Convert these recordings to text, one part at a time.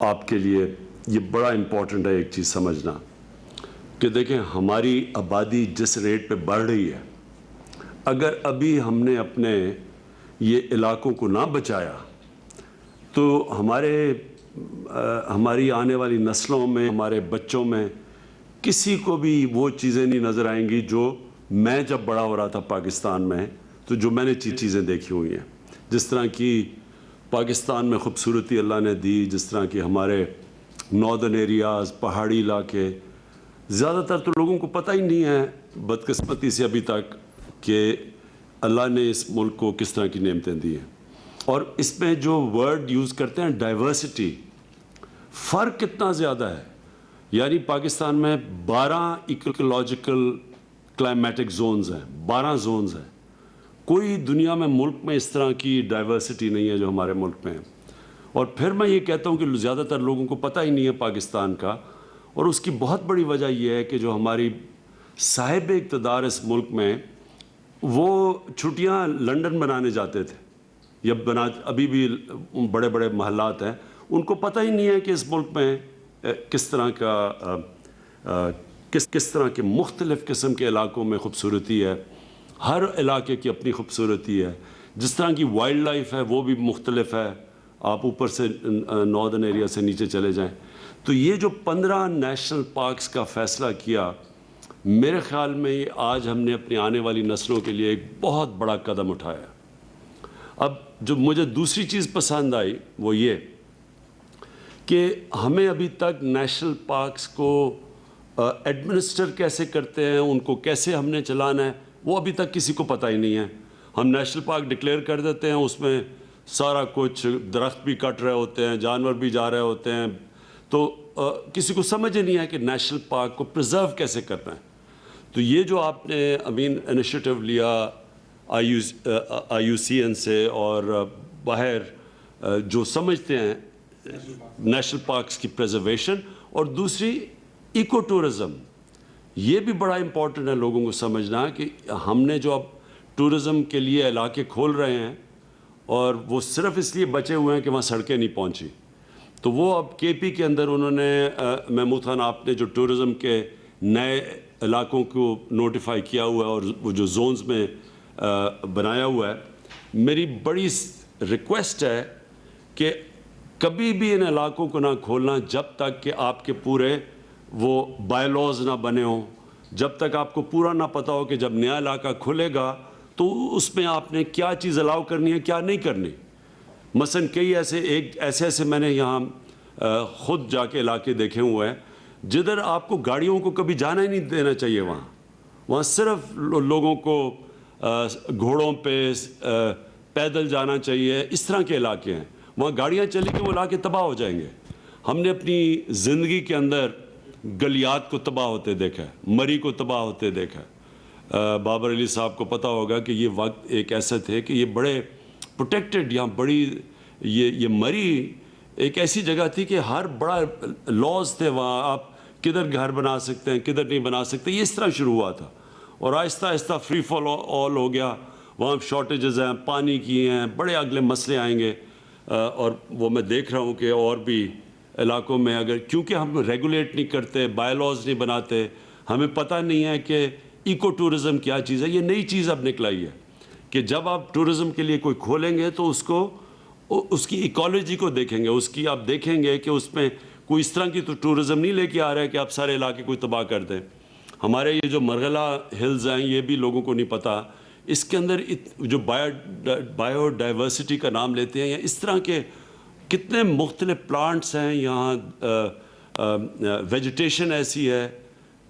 آپ کے لیے یہ بڑا امپورٹنٹ ہے ایک چیز سمجھنا کہ دیکھیں ہماری آبادی جس ریٹ پہ بڑھ رہی ہے، اگر ابھی ہم نے اپنے یہ علاقوں کو نہ بچایا تو ہماری آنے والی نسلوں میں، ہمارے بچوں میں کسی کو بھی وہ چیزیں نہیں نظر آئیں گی جو میں جب بڑا ہو رہا تھا پاکستان میں، تو جو میں نے چیزیں دیکھی ہوئی ہیں، جس طرح کی پاکستان میں خوبصورتی اللہ نے دی، جس طرح کی ہمارے ناردرن ایریاز، پہاڑی علاقے، زیادہ تر تو لوگوں کو پتہ ہی نہیں ہے بدقسمتی سے ابھی تک کہ اللہ نے اس ملک کو کس طرح کی نعمتیں دی ہیں۔ اور اس میں جو ورڈ یوز کرتے ہیں ڈائیورسٹی، فرق کتنا زیادہ ہے، یعنی پاکستان میں 12 ایکولوجیکل کلائمیٹک زونز ہیں، 12 زونز ہیں۔ کوئی دنیا میں ملک میں اس طرح کی ڈائیورسٹی نہیں ہے جو ہمارے ملک میں ہے۔ اور پھر میں یہ کہتا ہوں کہ زیادہ تر لوگوں کو پتہ ہی نہیں ہے پاکستان کا، اور اس کی بہت بڑی وجہ یہ ہے کہ جو ہماری صاحب اقتدار اس ملک میں، وہ چھٹیاں لنڈن بنانے جاتے تھے، یا ابھی بھی بڑے بڑے محلات ہیں، ان کو پتہ ہی نہیں ہے کہ اس ملک میں کس طرح کے مختلف قسم کے علاقوں میں خوبصورتی ہے۔ ہر علاقے کی اپنی خوبصورتی ہے، جس طرح کی وائلڈ لائف ہے وہ بھی مختلف ہے۔ آپ اوپر سے ناردرن ایریا سے نیچے چلے جائیں تو یہ جو 15 نیشنل پارکس کا فیصلہ کیا، میرے خیال میں یہ آج ہم نے اپنی آنے والی نسلوں کے لیے ایک بہت بڑا قدم اٹھایا۔ اب جو مجھے دوسری چیز پسند آئی وہ یہ کہ ہمیں ابھی تک نیشنل پارکس کو ایڈمنسٹر کیسے کرتے ہیں، ان کو کیسے ہم نے چلانا ہے، وہ ابھی تک کسی کو پتہ ہی نہیں ہے۔ ہم نیشنل پارک ڈکلیئر کر دیتے ہیں، اس میں سارا کچھ، درخت بھی کٹ رہے ہوتے ہیں، جانور بھی جا رہے ہوتے ہیں، تو کسی کو سمجھ ہی نہیں ہے کہ نیشنل پارک کو پرزرو کیسے کرنا ہے۔ تو یہ جو آپ نے انیشیٹو لیا آئی یو سی این سے اور باہر جو سمجھتے ہیں نیشنل پارکس کی پریزرویشن، اور دوسری ایکو ٹورزم، یہ بھی بڑا امپورٹنٹ ہے لوگوں کو سمجھنا کہ ہم نے جو اب ٹورزم کے لیے علاقے کھول رہے ہیں، اور وہ صرف اس لیے بچے ہوئے ہیں کہ وہاں سڑکیں نہیں پہنچی، تو وہ اب کے پی کے اندر انہوں نے محمود خان آپ نے جو ٹورزم کے نئے علاقوں کو نوٹیفائی کیا ہوا ہے اور وہ جو زونز میں بنایا ہوا ہے، میری بڑی ریکویسٹ ہے کہ کبھی بھی ان علاقوں کو نہ کھولنا جب تک کہ آپ کے پورے وہ بائی لاز نہ بنے ہوں، جب تک آپ کو پورا نہ پتہ ہو کہ جب نیا علاقہ کھلے گا تو اس میں آپ نے کیا چیز الاؤ کرنی ہے، کیا نہیں کرنی۔ مثلا کئی ایسے میں نے یہاں خود جا کے علاقے دیکھے ہوئے ہیں جدھر آپ کو گاڑیوں کو کبھی جانا ہی نہیں دینا چاہیے، وہاں صرف لوگوں کو گھوڑوں پہ پیدل جانا چاہیے، اس طرح کے علاقے ہیں۔ وہاں گاڑیاں چلی کہ وہ علاقے تباہ ہو جائیں گے۔ ہم نے اپنی زندگی کے اندر گلیات کو تباہ ہوتے دیکھا ہے، مری کو تباہ ہوتے دیکھا ہے۔ بابر علی صاحب کو پتہ ہوگا کہ یہ وقت ایک ایسا تھے کہ یہ بڑے پروٹیکٹڈ، یہاں بڑی یہ مری ایک ایسی جگہ تھی کہ ہر بڑا لاز تھے، وہاں آپ کدھر گھر بنا سکتے ہیں، کدھر نہیں بنا سکتے، یہ اس طرح شروع ہوا تھا، اور آہستہ آہستہ فری فال آل ہو گیا۔ وہاں شارٹیجز ہیں، پانی کی ہیں، بڑے اگلے مسئلے آئیں گے، اور وہ میں دیکھ رہا ہوں کہ اور بھی علاقوں میں اگر کیونکہ ہم ریگولیٹ نہیں کرتے، بائی لاز نہیں بناتے، ہمیں پتہ نہیں ہے کہ ایکو ٹورزم کیا چیز ہے۔ یہ نئی چیز اب نکلائی ہے کہ جب آپ ٹورزم کے لیے کوئی کھولیں گے تو اس کی ایکالوجی کو دیکھیں گے، اس کی آپ دیکھیں گے کہ اس میں کوئی اس طرح کی تو ٹورزم نہیں لے کے آ رہا ہے کہ آپ سارے علاقے کو تباہ کر دیں۔ ہمارے یہ جو مرغلہ ہلز ہیں، یہ بھی لوگوں کو نہیں پتہ، اس کے اندر جو بایو ڈائیورسٹی کا نام لیتے ہیں، یا اس طرح کے کتنے مختلف پلانٹس ہیں یہاں، ویجیٹیشن ایسی ہے،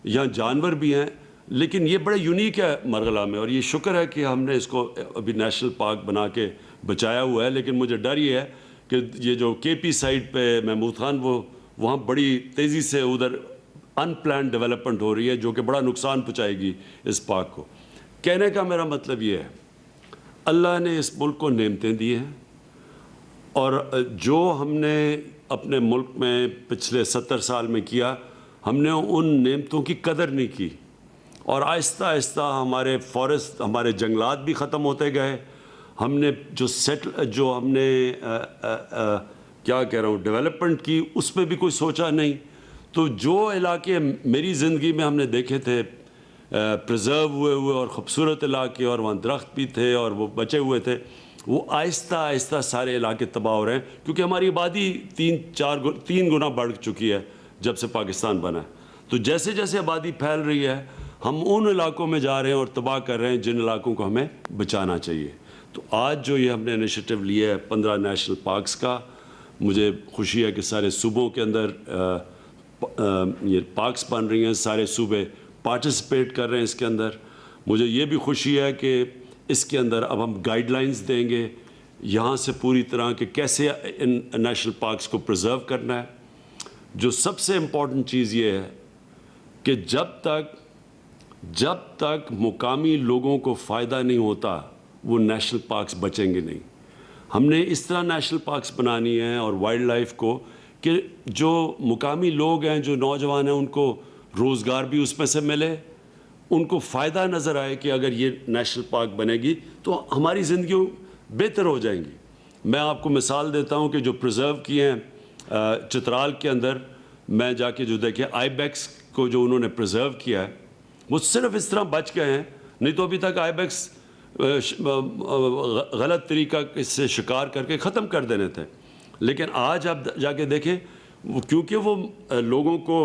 یہاں جانور بھی ہیں، لیکن یہ بڑے یونیک ہے مرغلہ میں، اور یہ شکر ہے کہ ہم نے اس کو ابھی نیشنل پارک بنا کے بچایا ہوا ہے۔ لیکن مجھے ڈر یہ ہے کہ یہ جو کے پی سائڈ پہ محمود خان، وہاں بڑی تیزی سے ادھر ان پلانڈ ڈیولپمنٹ ہو رہی ہے جو کہ بڑا نقصان پہنچائے گی اس پارک کو۔ کہنے کا میرا مطلب یہ ہے، اللہ نے اس ملک کو نعمتیں دی ہیں، اور جو ہم نے اپنے ملک میں پچھلے 70 سال میں کیا، ہم نے ان نعمتوں کی قدر نہیں کی، اور آہستہ آہستہ ہمارے فارسٹ، ہمارے جنگلات بھی ختم ہوتے گئے۔ ہم نے جو کیا کہہ رہا ہوں ڈیولپمنٹ کی، اس پہ بھی کوئی سوچا نہیں. تو جو علاقے میری زندگی میں ہم نے دیکھے تھے پرزرو ہوئے اور خوبصورت علاقے، اور وہاں درخت بھی تھے اور وہ بچے ہوئے تھے، وہ آہستہ آہستہ سارے علاقے تباہ ہو رہے ہیں، کیونکہ ہماری آبادی 3 گنا بڑھ چکی ہے جب سے پاکستان بنا ہے. تو جیسے جیسے آبادی پھیل رہی ہے ہم ان علاقوں میں جا رہے ہیں اور تباہ کر رہے ہیں جن علاقوں کو ہمیں بچانا چاہیے. تو آج جو یہ ہم نے انیشیٹو لیا ہے 15 نیشنل پارکس کا، مجھے خوشی ہے کہ سارے صوبوں کے اندر یہ پارکس بن رہی ہیں، سارے صوبے پارٹیسپیٹ کر رہے ہیں اس کے اندر. مجھے یہ بھی خوشی ہے کہ اس کے اندر اب ہم گائیڈ لائنز دیں گے یہاں سے پوری طرح کہ کیسے ان نیشنل پارکس کو پرزرو کرنا ہے. جو سب سے امپورٹنٹ چیز یہ ہے کہ جب تک مقامی لوگوں کو فائدہ نہیں ہوتا وہ نیشنل پارکس بچیں گے نہیں. ہم نے اس طرح نیشنل پارکس بنانی ہے اور وائلڈ لائف کو کہ جو مقامی لوگ ہیں، جو نوجوان ہیں، ان کو روزگار بھی اس میں سے ملے، ان کو فائدہ نظر آئے کہ اگر یہ نیشنل پارک بنے گی تو ہماری زندگیوں بہتر ہو جائیں گی. میں آپ کو مثال دیتا ہوں کہ جو پرزرو کیے ہیں چترال کے اندر، میں جا کے جو دیکھے آئی بیکس کو جو انہوں نے پرزرو کیا ہے وہ صرف اس طرح بچ گئے ہیں، نہیں تو ابھی تک آئی بیکس غلط طریقہ سے شکار کر کے ختم کر دینے تھے. لیکن آج آپ جا کے دیکھیں کیونکہ وہ لوگوں کو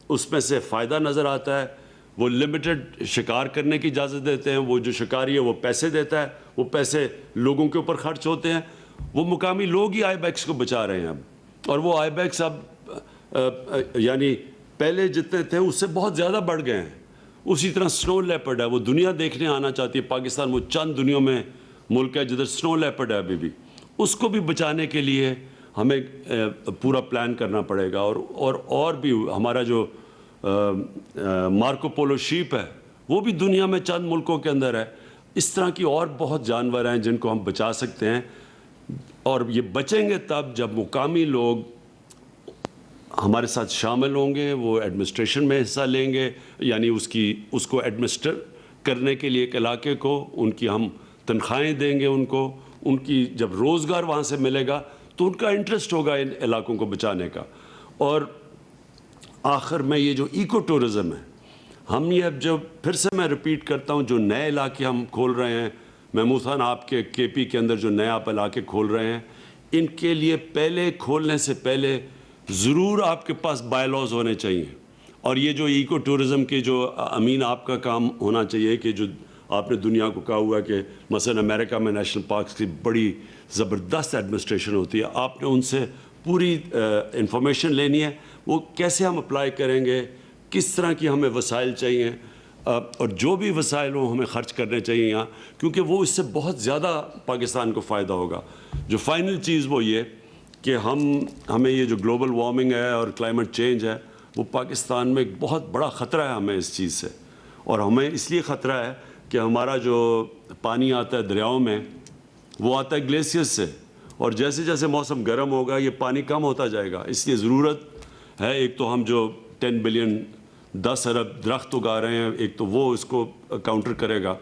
اس میں سے فائدہ نظر آتا ہے، وہ لمیٹڈ شکار کرنے کی اجازت دیتے ہیں. وہ جو شکاری ہے وہ پیسے دیتا ہے، وہ پیسے لوگوں کے اوپر خرچ ہوتے ہیں. وہ مقامی لوگ ہی آئی بیکس کو بچا رہے ہیں اب، اور وہ آئی بیکس اب یعنی پہلے جتنے تھے اس سے بہت زیادہ بڑھ گئے ہیں. اسی طرح سنو لیپرڈ ہے، وہ دنیا دیکھنے آنا چاہتی ہے. پاکستان وہ چند دنیا میں ملک ہے جدھر سنو لیپرڈ ہے ابھی بھی. اس کو بھی بچانے کے لیے ہمیں پورا پلان کرنا پڑے گا. اور بھی ہمارا جو مارکو پولو شیپ ہے وہ بھی دنیا میں چند ملکوں کے اندر ہے. اس طرح کی اور بہت جانور ہیں جن کو ہم بچا سکتے ہیں، اور یہ بچیں گے تب جب مقامی لوگ ہمارے ساتھ شامل ہوں گے، وہ ایڈمنسٹریشن میں حصہ لیں گے، یعنی اس کو ایڈمنسٹر کرنے کے لیے ایک علاقے کو ان کی ہم تنخواہیں دیں گے، ان کی جب روزگار وہاں سے ملے گا تو ان کا انٹرسٹ ہوگا ان علاقوں کو بچانے کا. اور آخر میں یہ جو ایکو ٹورزم ہے، ہم یہ اب جو پھر سے میں ریپیٹ کرتا ہوں، جو نئے علاقے ہم کھول رہے ہیں، محمود خان آپ کے کے پی کے اندر جو نئے آپ علاقے کھول رہے ہیں، ان کے لیے پہلے کھولنے سے پہلے ضرور آپ کے پاس بائی لاز ہونے چاہیے. اور یہ جو ایکو ٹورزم کے جو امین آپ کا کام ہونا چاہیے کہ جو آپ نے دنیا کو کہا ہوا کہ مثلا امریکہ میں نیشنل پارکس کی بڑی زبردست ایڈمنسٹریشن ہوتی ہے، آپ نے ان سے پوری انفارمیشن لینی ہے وہ کیسے ہم اپلائی کریں گے، کس طرح کی ہمیں وسائل چاہیے، اور جو بھی وسائل ہوں ہمیں خرچ کرنے چاہیے یہاں، کیونکہ وہ اس سے بہت زیادہ پاکستان کو فائدہ ہوگا. جو فائنل چیز وہ یہ کہ ہمیں یہ جو گلوبل وارمنگ ہے اور کلائمیٹ چینج ہے وہ پاکستان میں ایک بہت بڑا خطرہ ہے ہمیں اس چیز سے. اور ہمیں اس لیے خطرہ ہے کہ ہمارا جو پانی آتا ہے دریاؤں میں وہ آتا ہے گلیشیئر سے، اور جیسے جیسے موسم گرم ہوگا یہ پانی کم ہوتا جائے گا. اس لیے ضرورت ہے ایک تو ہم جو 10 بلین 10 ارب درخت اگا رہے ہیں، ایک تو وہ اس کو کاؤنٹر کرے گا،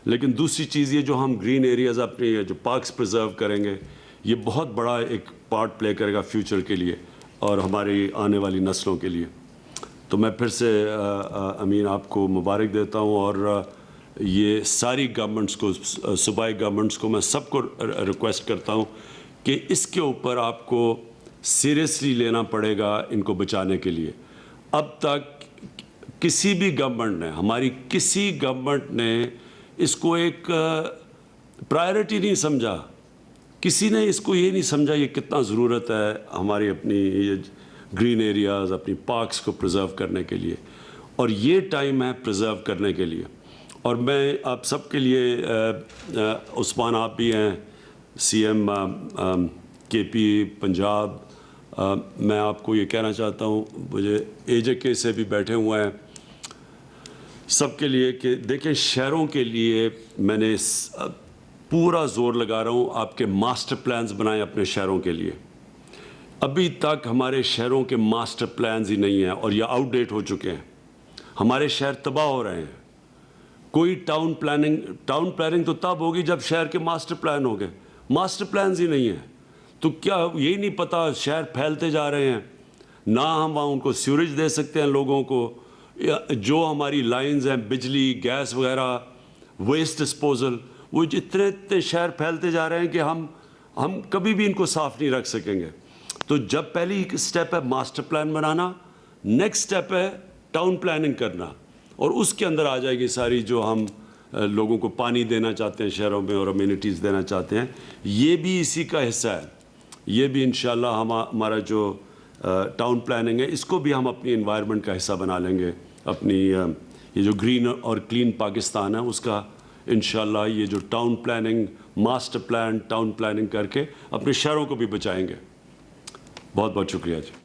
لیکن دوسری چیز یہ جو ہم گرین ایریاز اپنے جو پارکس پرزرو کریں گے یہ بہت بڑا ایک پارٹ پلے کرے گا فیوچر کے لیے اور ہماری آنے والی نسلوں کے لیے. تو میں پھر سے امین آپ کو مبارک دیتا ہوں، اور یہ ساری گورنمنٹس کو، صوبائی گورنمنٹس کو میں سب کو ریکویسٹ کرتا ہوں کہ اس کے اوپر آپ کو سیریسلی لینا پڑے گا ان کو بچانے کے لیے. اب تک کسی بھی گورنمنٹ نے، ہماری کسی گورنمنٹ نے اس کو ایک پرائرٹی نہیں سمجھا. کسی نے اس کو یہ نہیں سمجھا یہ کتنا ضرورت ہے ہماری اپنی گرین ایریاز، اپنی پارکس کو پرزرو کرنے کے لیے، اور یہ ٹائم ہے پرزرو کرنے کے لیے. اور میں آپ سب کے لیے، عثمان آپ بھی ہیں سی ایم کے پی پنجاب، میں آپ کو یہ کہنا چاہتا ہوں، مجھے اے جے کے سے بھی بیٹھے ہوئے ہیں سب کے لیے کہ دیکھیں شہروں کے لیے میں نے پورا زور لگا رہا ہوں آپ کے ماسٹر پلانز بنائیں اپنے شہروں کے لیے. ابھی تک ہمارے شہروں کے ماسٹر پلانز ہی نہیں ہیں اور یہ آؤٹ ڈیٹ ہو چکے ہیں. ہمارے شہر تباہ ہو رہے ہیں. کوئی ٹاؤن پلاننگ تو تب ہوگی جب شہر کے ماسٹر پلان ہو گئے. ماسٹر پلانز ہی نہیں ہیں. تو کیا یہی نہیں پتہ شہر پھیلتے جا رہے ہیں، نہ ہم وہاں ان کو سیوریج دے سکتے ہیں لوگوں کو، جو ہماری لائنز ہیں بجلی گیس وغیرہ ویسٹ ڈسپوزل، وہ اتنے شہر پھیلتے جا رہے ہیں کہ ہم کبھی بھی ان کو صاف نہیں رکھ سکیں گے۔ تو جب پہلی سٹیپ ہے ماسٹر پلان بنانا، نیکسٹ سٹیپ ہے ٹاؤن پلاننگ کرنا، اور اس کے اندر آ جائے گی ساری جو ہم لوگوں کو پانی دینا چاہتے ہیں شہروں میں اور امینٹیز دینا چاہتے ہیں، یہ بھی اسی کا حصہ ہے۔ یہ بھی انشاءاللہ ہمارا جو ٹاؤن پلاننگ ہے اس کو بھی ہم اپنی انوائرمنٹ کا حصہ بنا لیں گے، اپنی یہ جو گرین اور کلین پاکستان ہے اس کا انشاءاللہ یہ جو town planning, master plan town planning کر کے اپنے شہروں کو بھی بچائیں گے۔ بہت بہت شکریہ جی۔